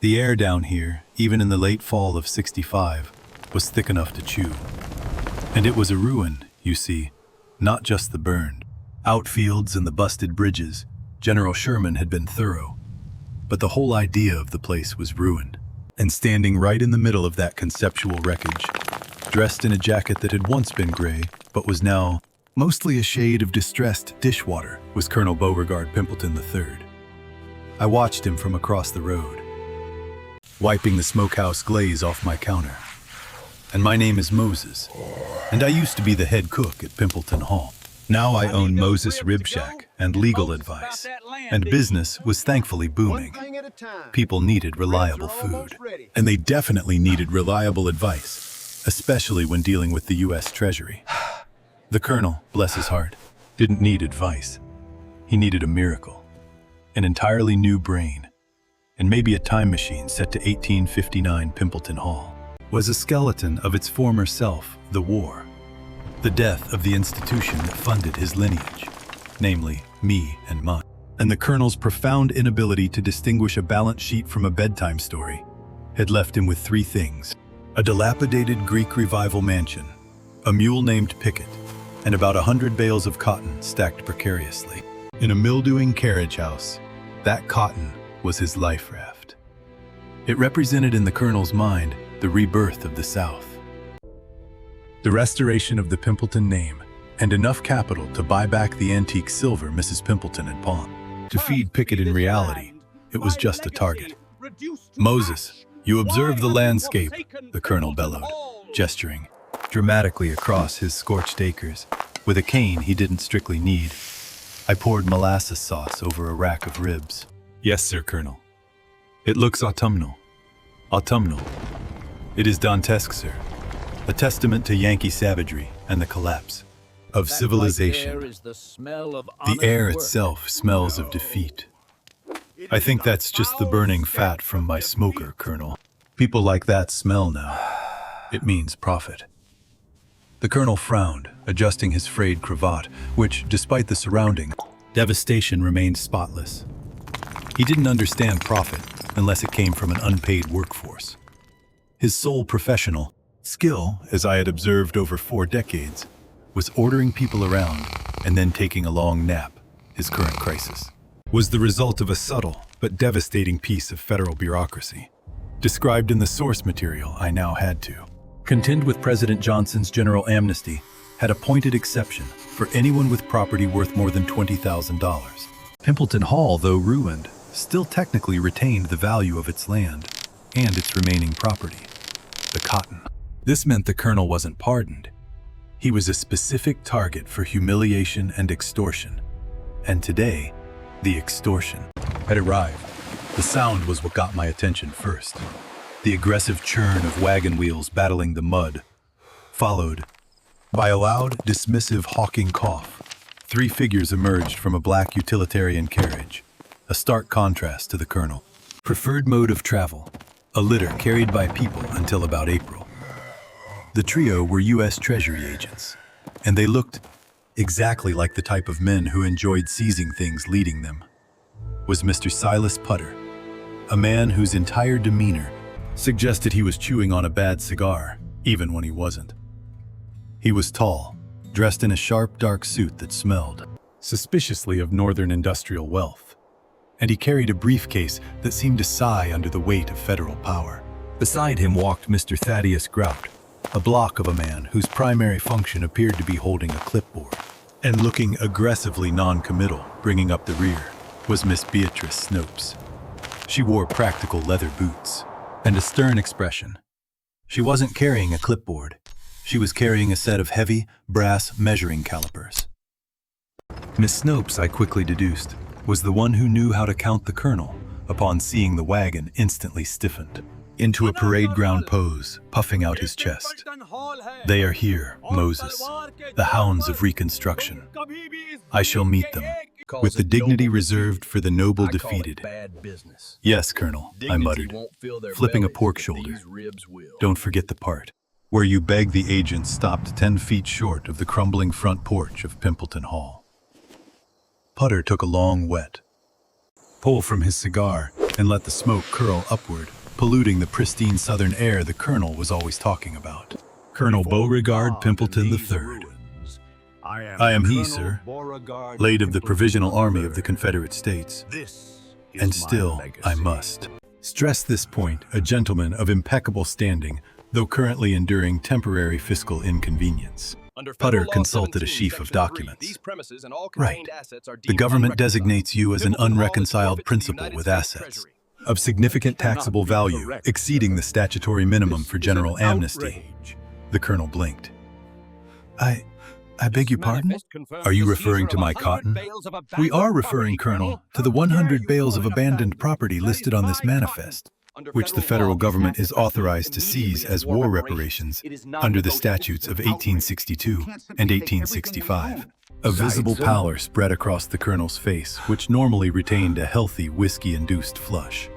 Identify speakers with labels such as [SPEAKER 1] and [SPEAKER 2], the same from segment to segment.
[SPEAKER 1] The air down here, even in the late fall of '65, was thick enough to chew. And it was a ruin, you see, not just the burned outfields and the busted bridges. General Sherman had been thorough, but the whole idea of the place was ruined. And standing right in the middle of that conceptual wreckage, dressed in a jacket that had once been gray, but was now mostly a shade of distressed dishwater, was Colonel Beauregard Pimpleton III. I watched him from across the road, wiping the smokehouse glaze off my counter. And my name is Moses, and I used to be the head cook at Pimpleton Hall. Now I own Moses Rib Shack and legal advice, and business was thankfully booming. People needed reliable food, and they definitely needed reliable advice, especially when dealing with the U.S. Treasury. The Colonel, bless his heart, didn't need advice. He needed a miracle, an entirely new brain, and maybe a time machine set to 1859 Pimpleton Hall. Was a skeleton of its former self, the war. The death of the institution that funded his lineage, namely me and mine. And the Colonel's profound inability to distinguish a balance sheet from a bedtime story had left him with three things: a dilapidated Greek revival mansion, a mule named Pickett, and about 100 bales of cotton stacked precariously. In a mildewing carriage house, that cotton was his life raft. It represented in the Colonel's mind the rebirth of the South, the restoration of the Pimpleton name, and enough capital to buy back the antique silver Mrs. Pimpleton had pawned. To feed Pickett in reality, it was just a target. "Moses, you observe the landscape," the Colonel bellowed, gesturing dramatically across his scorched acres. With a cane he didn't strictly need, I poured molasses sauce over a rack of ribs. "Yes, sir, Colonel. It looks autumnal. Autumnal. It is Dantesque, sir. A testament to Yankee savagery and the collapse of civilization. The air itself smells of defeat. I think that's just the burning fat from my smoker, Colonel. People like that smell now. It means profit." The Colonel frowned, adjusting his frayed cravat, which, despite the surrounding devastation, remained spotless. He didn't understand profit unless it came from an unpaid workforce. His sole professional skill, as I had observed over 4 decades, was ordering people around and then taking a long nap. His current crisis was the result of a subtle but devastating piece of federal bureaucracy, described in the source material I now had to contend with. President Johnson's general amnesty had a pointed exception for anyone with property worth more than $20,000. Pimpleton Hall, though ruined, still technically retained the value of its land and its remaining property, the cotton. This meant the Colonel wasn't pardoned. He was a specific target for humiliation and extortion. And today, the extortion had arrived. The sound was what got my attention first. The aggressive churn of wagon wheels battling the mud, followed by a loud, dismissive, hawking cough. 3 figures emerged from a black utilitarian carriage, a stark contrast to the Colonel. Preferred mode of travel, a litter carried by people until about April. The trio were U.S. Treasury agents, and they looked exactly like the type of men who enjoyed seizing things. Leading them was Mr. Silas Putter, a man whose entire demeanor suggested he was chewing on a bad cigar, even when he wasn't. He was tall, dressed in a sharp, dark suit that smelled suspiciously of northern industrial wealth, and he carried a briefcase that seemed to sigh under the weight of federal power. Beside him walked Mr. Thaddeus Grout, a block of a man whose primary function appeared to be holding a clipboard. And looking aggressively non-committal, bringing up the rear, was Miss Beatrice Snopes. She wore practical leather boots and a stern expression. She wasn't carrying a clipboard. She was carrying a set of heavy, brass measuring calipers. Miss Snopes, I quickly deduced, was the one who knew how to count the Colonel upon seeing the wagon instantly stiffened into a parade ground pose, puffing out his chest. "They are here, Moses, the hounds of Reconstruction. I shall meet them with the dignity reserved for the noble defeated." "Yes, Colonel," I muttered, flipping a pork shoulder. "Don't forget the part where you beg the agent stopped 10 feet short of the crumbling front porch of Pimpleton Hall." Putter took a long, wet pull from his cigar, and let the smoke curl upward, polluting the pristine southern air the colonel was always talking about. Colonel Beauregard Pimpleton III. I am he, sir, late of the Provisional Army of the Confederate States, and still I must stress this point, a gentleman of impeccable standing, though currently enduring temporary fiscal inconvenience. Putter consulted a sheaf of documents. Right. The government designates you as an unreconciled principal with assets of significant taxable value exceeding the statutory minimum for general amnesty. The colonel blinked. I beg your pardon? Are you referring to my cotton? We are referring, Colonel, to the 100 bales of abandoned property listed on this manifest, which the federal government is authorized to seize as war reparations under the statutes of 1862 and 1865. A visible pallor spread across the colonel's face, which normally retained a healthy whiskey-induced flush.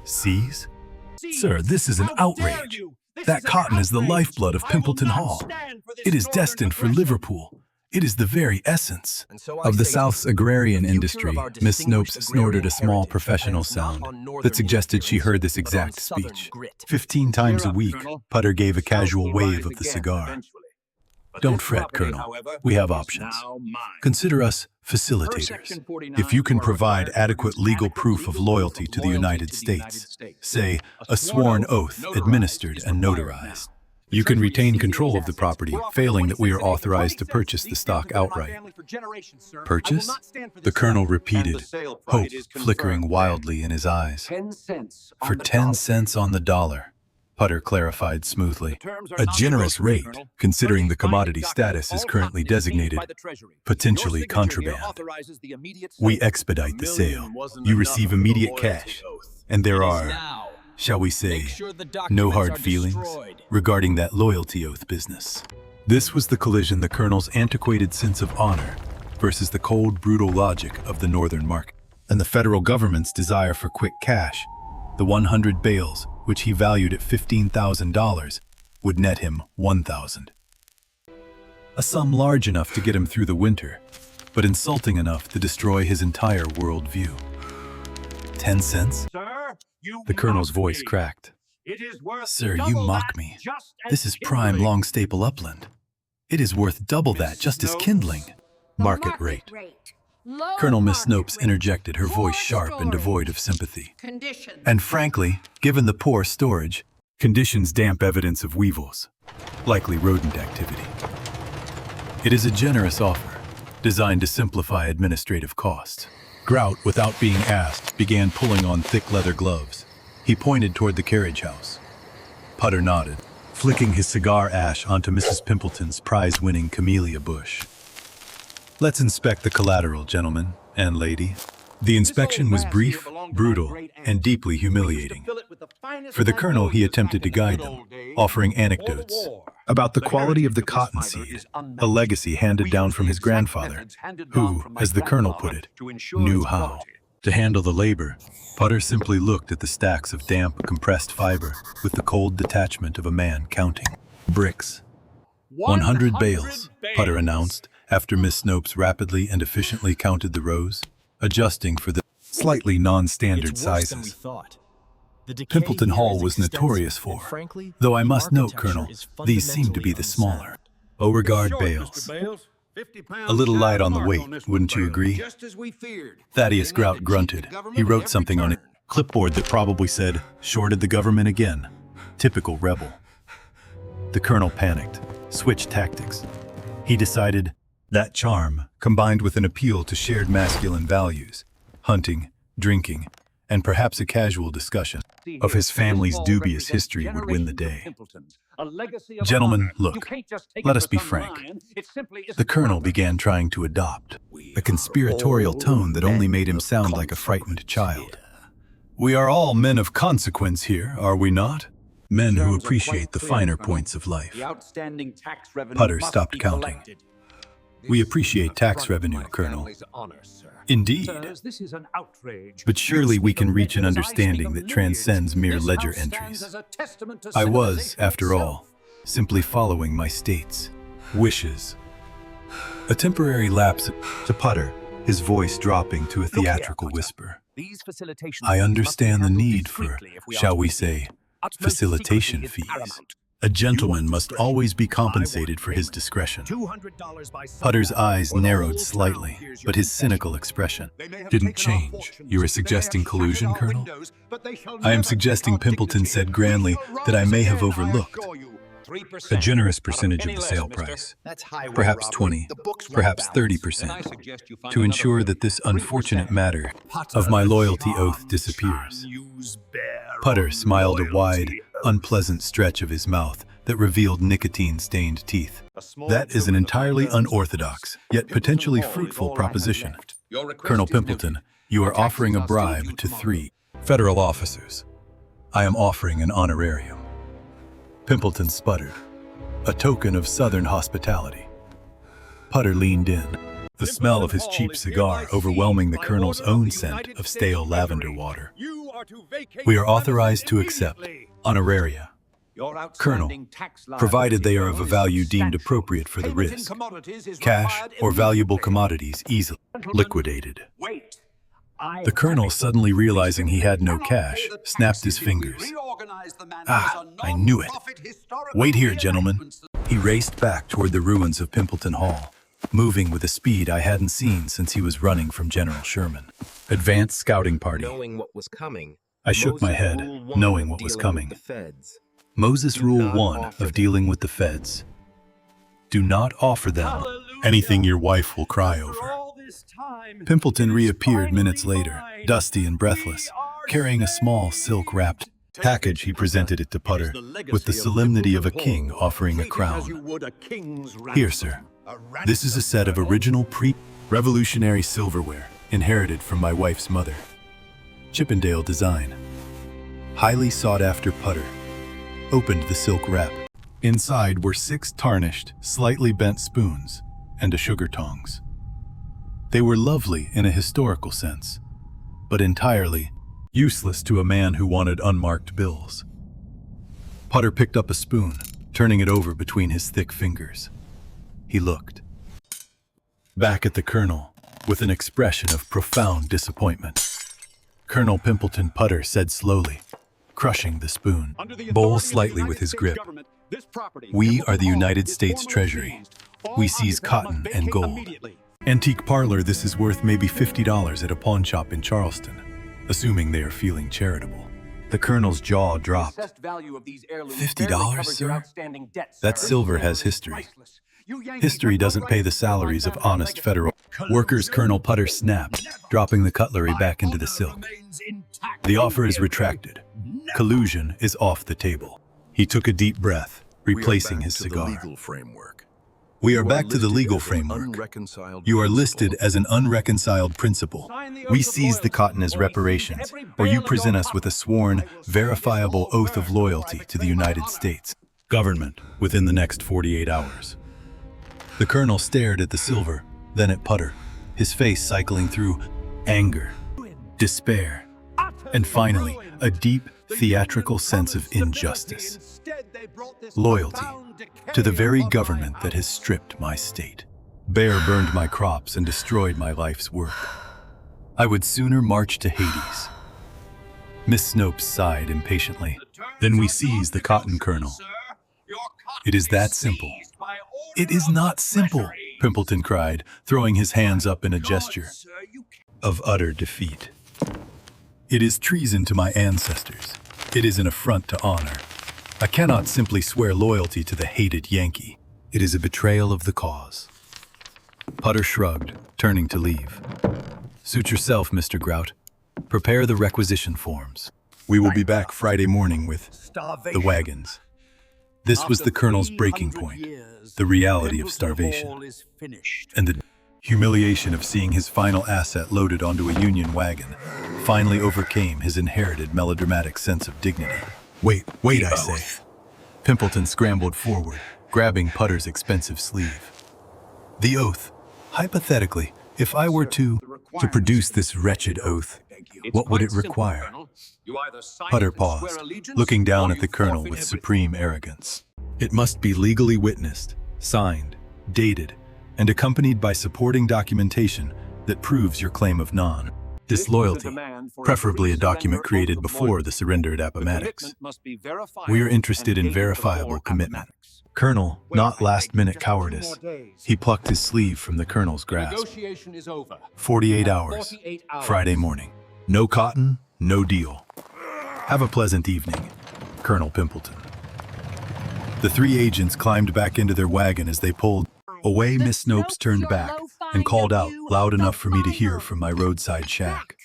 [SPEAKER 1] Seize? Sir, this is an outrage. That cotton is the lifeblood of Pimpleton Hall. It is destined for Liverpool. It is the very essence of the South's agrarian industry. Miss Snopes snorted a small professional sound that suggested she heard this exact speech. 15 times a week, Putter gave a casual wave of the cigar. Don't fret, Colonel. We have options. Consider us facilitators. If you can provide adequate legal proof of loyalty to the United States, say, a sworn oath administered and notarized, you can retain control of the property, failing that we are authorized to purchase the stock outright. Purchase? The colonel repeated, hope flickering wildly in his eyes. For 10 cents on the dollar. Putter clarified smoothly. A generous rate, considering the commodity status is currently designated potentially contraband. We expedite the sale. You receive immediate cash, and there are, shall we say, no hard feelings regarding that loyalty oath business. This was the collision the colonel's antiquated sense of honor versus the cold, brutal logic of the northern market, and the federal government's desire for quick cash. The 100 bales, which he valued at $15,000, would net him $1,000. A sum large enough to get him through the winter, but insulting enough to destroy his entire worldview. 10 cents?
[SPEAKER 2] Sir,
[SPEAKER 1] the colonel's voice cracked. Sir, you mock me. This is prime long staple upland. It is worth double that just as kindling. Market rate. Colonel Miss Snopes interjected, her voice sharp and devoid of sympathy. And frankly, given the poor storage, conditions damp evidence of weevils, likely rodent activity. It is a generous offer, designed to simplify administrative costs. Grout, without being asked, began pulling on thick leather gloves. He pointed toward the carriage house. Putter nodded, flicking his cigar ash onto Mrs. Pimpleton's prize-winning camellia bush. Let's inspect the collateral, gentlemen and lady. The inspection was brief, brutal, and deeply humiliating. For the colonel, he attempted to guide them, offering anecdotes about the quality of the cottonseed, a legacy handed down from his grandfather, who, as the colonel put it, knew how to handle the labor. Putter simply looked at the stacks of damp, compressed fiber with the cold detachment of a man counting bricks. 100 bales, Putter announced, after Miss Snopes rapidly and efficiently counted the rows, adjusting for the slightly non-standard sizes. Pimpleton Hall was notorious for, though I must note, Colonel, these seem to be the smaller Beauregard bales. A little light on the weight, wouldn't you agree? Thaddeus Grout grunted. He wrote something on a clipboard that probably said, "Shorted the government again." Typical rebel. The colonel panicked, switched tactics. He decided that charm, combined with an appeal to shared masculine values, hunting, drinking, and perhaps a casual discussion of his family's dubious history would win the day. Gentlemen, look, let us be frank. The colonel began trying to adopt a conspiratorial tone that only made him sound like a frightened child. We are all men of consequence here, are we not? Men who appreciate the finer points of life. Putter stopped counting. We appreciate tax revenue, Colonel. Indeed. But surely we can reach an understanding that transcends mere ledger entries. I was, after all, simply following my state's wishes. A temporary lapse to Putter, his voice dropping to a theatrical whisper.
[SPEAKER 2] These facilitation
[SPEAKER 1] I
[SPEAKER 2] fees must be
[SPEAKER 1] understand the
[SPEAKER 2] handled
[SPEAKER 1] need for,
[SPEAKER 2] discreetly if we are
[SPEAKER 1] shall
[SPEAKER 2] to
[SPEAKER 1] we
[SPEAKER 2] proceed.
[SPEAKER 1] say,
[SPEAKER 2] Utmost
[SPEAKER 1] facilitation
[SPEAKER 2] secrecy is
[SPEAKER 1] fees.
[SPEAKER 2] paramount.
[SPEAKER 1] A gentleman must always be compensated for his discretion.
[SPEAKER 2] $200 by sundown,
[SPEAKER 1] Putter's eyes
[SPEAKER 2] or the
[SPEAKER 1] narrowed
[SPEAKER 2] whole
[SPEAKER 1] slightly,
[SPEAKER 2] town hears your
[SPEAKER 1] but his
[SPEAKER 2] confession.
[SPEAKER 1] cynical expression
[SPEAKER 3] They may have
[SPEAKER 1] didn't
[SPEAKER 3] taken our
[SPEAKER 1] change.
[SPEAKER 3] fortunes,
[SPEAKER 1] You are
[SPEAKER 3] they may have
[SPEAKER 1] suggesting
[SPEAKER 3] shattered
[SPEAKER 1] collusion,
[SPEAKER 3] our
[SPEAKER 1] Colonel?
[SPEAKER 3] windows, but they shall
[SPEAKER 1] I am
[SPEAKER 3] never
[SPEAKER 1] suggesting
[SPEAKER 3] take our
[SPEAKER 1] Pimpleton
[SPEAKER 3] dignity.
[SPEAKER 1] said
[SPEAKER 3] We
[SPEAKER 1] grandly
[SPEAKER 3] shall
[SPEAKER 1] that I
[SPEAKER 3] rise
[SPEAKER 1] may have
[SPEAKER 3] again, I
[SPEAKER 1] overlooked
[SPEAKER 3] assure you.
[SPEAKER 2] 3%.
[SPEAKER 1] a generous
[SPEAKER 2] Not a
[SPEAKER 1] percentage
[SPEAKER 2] penny
[SPEAKER 1] of the
[SPEAKER 2] less,
[SPEAKER 1] sale
[SPEAKER 2] mister.
[SPEAKER 1] price,
[SPEAKER 2] That's highway
[SPEAKER 1] perhaps
[SPEAKER 2] robbery.
[SPEAKER 1] 20,
[SPEAKER 2] The books won't
[SPEAKER 1] perhaps
[SPEAKER 2] balance.
[SPEAKER 1] 30%,
[SPEAKER 3] Then I suggest you find
[SPEAKER 1] to
[SPEAKER 3] another
[SPEAKER 1] ensure
[SPEAKER 3] way.
[SPEAKER 1] that this unfortunate
[SPEAKER 2] 3%.
[SPEAKER 1] matter
[SPEAKER 2] Putter,
[SPEAKER 1] of my
[SPEAKER 2] the
[SPEAKER 1] loyalty oath
[SPEAKER 2] charm
[SPEAKER 1] disappears.
[SPEAKER 2] shall use bear
[SPEAKER 1] Putter
[SPEAKER 2] on
[SPEAKER 1] smiled a wide,
[SPEAKER 2] loyalty oath.
[SPEAKER 1] unpleasant stretch of his mouth that revealed nicotine-stained teeth.
[SPEAKER 3] A small
[SPEAKER 1] That is an
[SPEAKER 3] token of
[SPEAKER 1] entirely
[SPEAKER 3] my earnestness.
[SPEAKER 1] unorthodox, yet
[SPEAKER 3] Pimpleton
[SPEAKER 1] potentially
[SPEAKER 3] Hall is
[SPEAKER 1] fruitful
[SPEAKER 3] all I have
[SPEAKER 1] proposition.
[SPEAKER 3] left. Your request
[SPEAKER 1] Colonel
[SPEAKER 3] is noted.
[SPEAKER 1] Pimpleton, you are
[SPEAKER 3] Taxes
[SPEAKER 1] offering a
[SPEAKER 3] are still due
[SPEAKER 1] bribe to
[SPEAKER 3] tomorrow.
[SPEAKER 1] 3 federal officers. I am offering an honorarium. Pimpleton sputtered, a token of Southern hospitality. Putter leaned in, the smell of his cheap cigar overwhelming the Colonel's own scent of stale lavender water. We are authorized to accept honoraria,
[SPEAKER 3] Your
[SPEAKER 1] Colonel,
[SPEAKER 3] outstanding tax
[SPEAKER 1] provided they are of a
[SPEAKER 3] liability
[SPEAKER 1] value
[SPEAKER 3] is
[SPEAKER 1] deemed
[SPEAKER 3] substantial.
[SPEAKER 1] appropriate for the
[SPEAKER 3] Payment in
[SPEAKER 1] risk.
[SPEAKER 3] commodities is
[SPEAKER 1] Cash
[SPEAKER 3] required
[SPEAKER 1] or valuable
[SPEAKER 3] immediately.
[SPEAKER 1] commodities easily liquidated.
[SPEAKER 2] Wait.
[SPEAKER 1] The Colonel, suddenly realizing he had no cash, snapped his fingers. Ah, I knew it. Wait here, gentlemen. He raced back toward the ruins of Pimpleton Hall, moving with a speed I hadn't seen since he was running from General Sherman. Advanced scouting party.
[SPEAKER 4] Knowing what was coming,
[SPEAKER 1] I shook my head,
[SPEAKER 4] Moses Rule 1
[SPEAKER 1] knowing
[SPEAKER 4] of
[SPEAKER 1] what was
[SPEAKER 4] dealing
[SPEAKER 1] coming.
[SPEAKER 4] with the feds.
[SPEAKER 1] Moses
[SPEAKER 4] Do
[SPEAKER 1] Rule
[SPEAKER 4] not
[SPEAKER 1] 1
[SPEAKER 4] offer
[SPEAKER 1] of dealing with the feds. Do not offer them anything your wife will cry over. Pimpleton reappeared minutes later, dusty and breathless, carrying a small silk-wrapped package. He presented it to Putter with the solemnity of a king offering a crown. Here, sir. This is a set of original pre-revolutionary silverware inherited from my wife's mother. Chippendale design. Highly sought-after. Putter opened the silk wrap. Inside were 6 tarnished, slightly bent spoons and a sugar tongs. They were lovely in a historical sense, but entirely useless to a man who wanted unmarked bills. Putter picked up a spoon, turning it over between his thick fingers. He looked back at the Colonel with an expression of profound disappointment. Colonel Pimpleton, Putter said slowly, crushing the spoon bowl slightly with his grip. We are the United States Treasury. We seize cotton and gold. Antique parlor, this is worth maybe $50 at a pawn shop in Charleston, assuming they are feeling charitable. The Colonel's jaw dropped. $50, sir? That silver has history. History doesn't pay the salaries of honest federal workers. Colonel Putter snapped, dropping the cutlery back into the silk. The offer is retracted. Collusion is off the table. He took a deep breath, replacing his cigar. We are back to the legal framework. You are listed as an unreconciled principal. We seize the cotton as reparations, or you present us with a sworn, verifiable oath of loyalty to the United States government within the next 48 hours. The Colonel stared at the silver, then at Putter, his face cycling through anger, despair, and finally, a deep, theatrical sense of injustice. Loyalty to the very government that has stripped my state, bare burned my crops, and destroyed my life's work. I would sooner march to Hades. Miss Snopes sighed impatiently. Then we seize the cotton, Colonel. It is that simple. It is not simple, Pimpleton cried, throwing his hands up in a gesture of utter defeat. It is treason to my ancestors. It is an affront to honor. I cannot simply swear loyalty to the hated Yankee. It is a betrayal of the cause. Putter shrugged, turning to leave. Suit yourself, Mr. Grout. Prepare the requisition forms. We will be back Friday morning with the wagons. This was the Colonel's breaking point, the reality of starvation, and the humiliation of seeing his final asset loaded onto a Union wagon finally overcame his inherited melodramatic sense of dignity. Wait, I say. Pimpleton scrambled forward, grabbing Putter's expensive sleeve. The oath. Hypothetically, if I were to produce this wretched oath, what would it require? Putter paused, looking down at the Colonel with supreme arrogance. It must be legally witnessed, signed, dated, and accompanied by supporting documentation that proves your claim of non. Disloyalty, preferably a document created before the surrender at Appomattox. We are interested in verifiable commitment. Colonel, not last-minute cowardice. He plucked his sleeve from the colonel's grasp.
[SPEAKER 3] Negotiation is over.
[SPEAKER 1] 48 hours. Friday morning. No cotton, no deal. Have a pleasant evening, Colonel Pimpleton. The three agents climbed back into their wagon as they pulled away. Miss Snopes turned back and called out loud enough for me to hear from my roadside shack.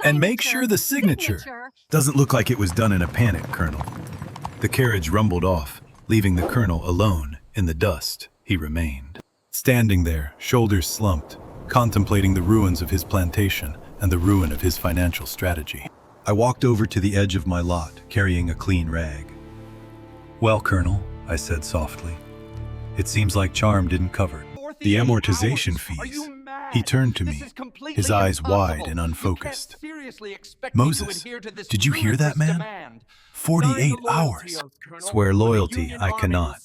[SPEAKER 1] And make sure the signature doesn't look like it was done in a panic, Colonel. The carriage rumbled off, leaving the colonel alone in the dust. He remained, standing there, shoulders slumped, contemplating the ruins of his plantation and the ruin of his financial strategy. I walked over to the edge of my lot, carrying a clean rag. Well, Colonel, I said softly, it seems like charm didn't cover the amortization fees. He turned to me, his eyes wide and unfocused. Moses, did you hear that, man? 48 hours. Swear loyalty, I cannot.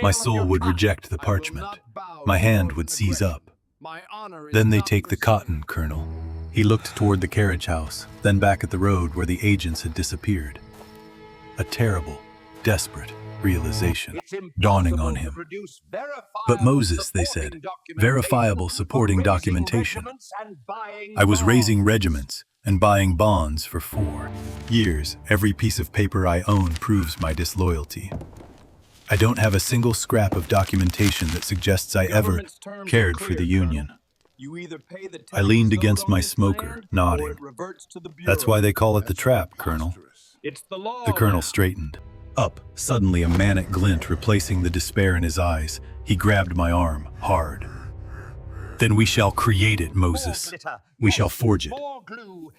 [SPEAKER 1] My soul would reject the parchment. My hand would seize up. Then they take the cotton, Colonel. He looked toward the carriage house, then back at the road where the agents had disappeared. A terrible, desperate realization dawning on him. But Moses, they said, verifiable supporting documentation. I was raising regiments and buying bonds for 4 years. Every piece of paper I own proves my disloyalty. I don't have a single scrap of documentation that suggests I ever cared for the Union. I leaned against my smoker, nodding. That's why they call it the trap, Colonel. The colonel straightened up, suddenly a manic glint replacing the despair in his eyes. He grabbed my arm, hard. Then we shall create it, Moses. We shall forge it.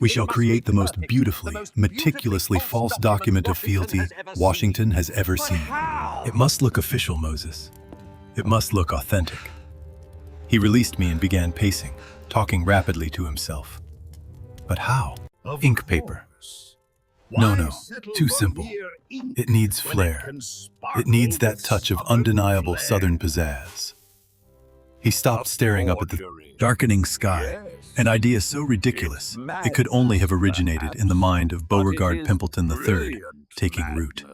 [SPEAKER 1] We shall create the most beautifully, meticulously false document of fealty Washington has ever seen. It must look official, Moses. It must look authentic. He released me and began pacing, talking rapidly to himself. But how? Ink paper. No, too simple. It needs flair. It needs that touch of undeniable Southern pizzazz. He stopped staring up at the darkening sky, an idea so ridiculous it could only have originated in the mind of Beauregard Pimpleton III, taking root.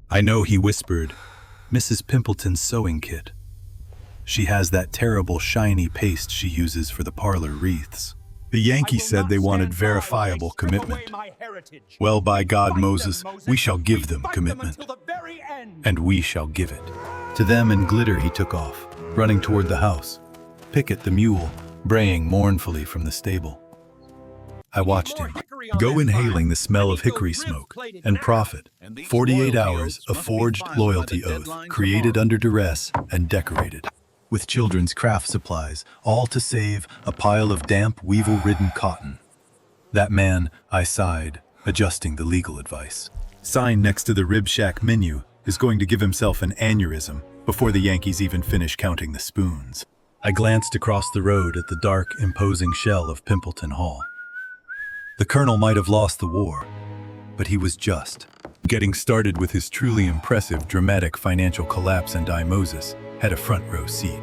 [SPEAKER 1] I know, he whispered, Mrs. Pimpleton's sewing kit. She has that terrible shiny paste she uses for the parlor wreaths. The Yankees said they wanted verifiable commitment. Well, by God, Moses, we shall give them commitment. And we shall give it. To them in glitter he took off, running toward the house. Pickett the mule, braying mournfully from the stable. I watched him, go inhaling the smell of hickory smoke, and profit. 48 hours of forged loyalty oath, created under duress and decorated with children's craft supplies, all to save a pile of damp, weevil-ridden cotton. That man, I sighed, adjusting the legal advice. Sign next to the rib shack menu is going to give himself an aneurysm before the Yankees even finish counting the spoons. I glanced across the road at the dark, imposing shell of Pimpleton Hall. The colonel might have lost the war, but he was just getting started with his truly impressive, dramatic financial collapse, and I, Moses, had a front row seat.